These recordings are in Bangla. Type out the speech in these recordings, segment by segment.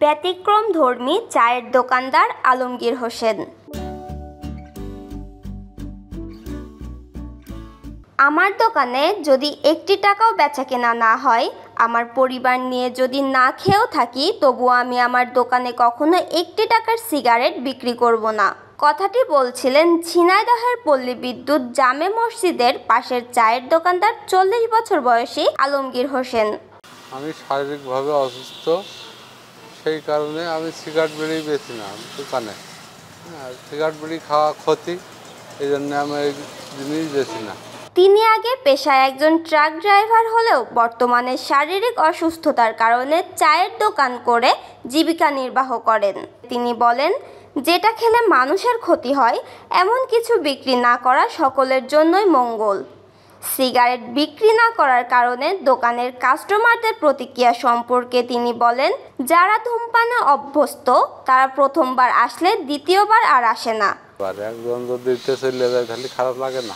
ব্যতিক্রমধর্মী চায়ের দোকানদার আলমগীর হোসেন। আমার দোকানে যদি একটি টাকাও বেচাকেনা না হয়, আমার পরিবার নিয়ে যদি না খেয়েও থাকি, তবুও আমি আমার দোকানে কখনো একটি টাকার সিগারেট বিক্রি করব না। কথাটি বলছিলেন ঝিনাইদহের পল্লী বিদ্যুৎ জামে মসজিদের পাশের চায়ের দোকানদার ৪০ বছর বয়সী আলমগীর হোসেন। আমি শারীরিকভাবে অসুস্থ, সেই কারণে আমি সিগারেট বিড়ি বেচি না দোকানে। সিগারেট বিড়ি খাওয়া ক্ষতি, এই জন্য আমি এই জিনিস বেচি না। তিনি আগে পেশায় একজন ট্রাক ড্রাইভার হলেও বর্তমানে শারীরিক অসুস্থতার কারণে চায়ের দোকান করে জীবিকা নির্বাহ করেন। তিনি বলেন, যেটা খেলে মানুষের ক্ষতি হয় এমন কিছু বিক্রি না করা সকলের জন্যই মঙ্গল। সিগারেট বিক্রি না করার কারণে দোকানের কাস্টমারদের প্রতিক্রিয়া সম্পর্কে তিনি বলেন, যারা ধূমপানে অভ্যস্ত তারা প্রথমবার আসলে দ্বিতীয়বার আর আসে না। একজন যদি চলে যায় তাহলে খারাপ লাগে না,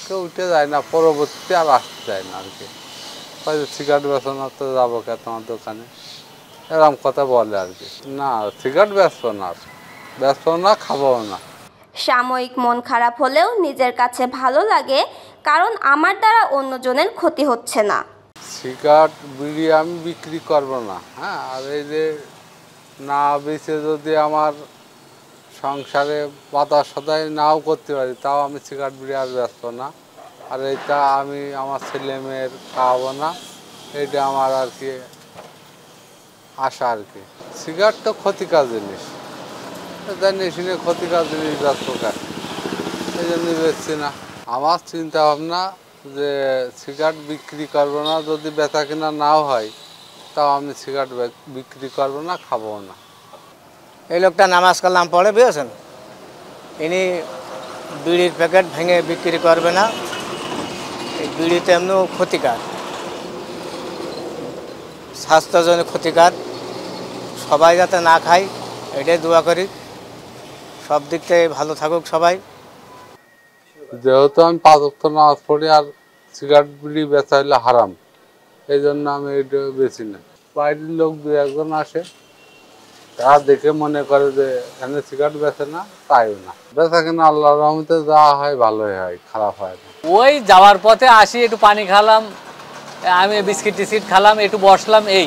কেউ উঠে যায় না, পরবর্তীতে আর আসতে যায় না আর কি। সিগারেট বেচো না তো যাবো কে তোমার দোকানে, এরকম কথা বলে আর কি। না, সিগারেট বেচবো না, খাবো না। সাময়িক মন খারাপ হলেও নিজের কাছে ভালো লাগে, কারণ আমার দ্বারা অন্যজনের ক্ষতি হচ্ছে না। সিগারেট বিড়ি আমি বিক্রি করবো না, আর এই যে না বেচে যদি আমার সংসারে বাধা সদাই নাও করতে পারি, তাও আমি সিগারেট বিড়ি আর বেচবো না। আর এইটা আমি আমার ছেলে মেয়ের খাওয়াবো না, এইটা আমার আর কি আশা আর কি। সিগারেট তো ক্ষতিকর জিনিস, জানি শুনে ক্ষতিকর জিনিস বেচবো কেন, এই জন্য বেচছি না। আমার চিন্তা ভাবনা যে সিগারেট বিক্রি করবো না, যদি বেচা কিনা নাও হয় তাও আমি সিগারেট বিক্রি করবো না, খাবো না। এই লোকটা নামাজ কালাম পড়ে, বুঝেছেন, ইনি বিড়ির প্যাকেট ভেঙে বিক্রি করবে না। এই বিড়ি তেমনও ক্ষতিকর, স্বাস্থ্যের জন্য ক্ষতিকর। সবাই যাতে না খায় এটাই দোয়া করি, সব দিক থেকে ভালো থাকুক সবাই। যেহেতু আমি 5 ওয়াক্ত নামাজ পড়ি, আর সিগারেট বিড়ি বেচা হলে হারাম, এই জন্য আমি এটা বেশি না। বাইরের লোক 2-1জন আসে, তারা দেখে মনে করে যে এখানে সিগারেট বেচে না, তাইও না। বেচা কিনা আল্লাহর রহমতে যা হয় ভালোই হয়, খারাপ হয় না। ওই যাওয়ার পথে আসি, একটু পানি খালাম, আমি বিস্কিট টিস্কিট খালাম, একটু বসলাম, এই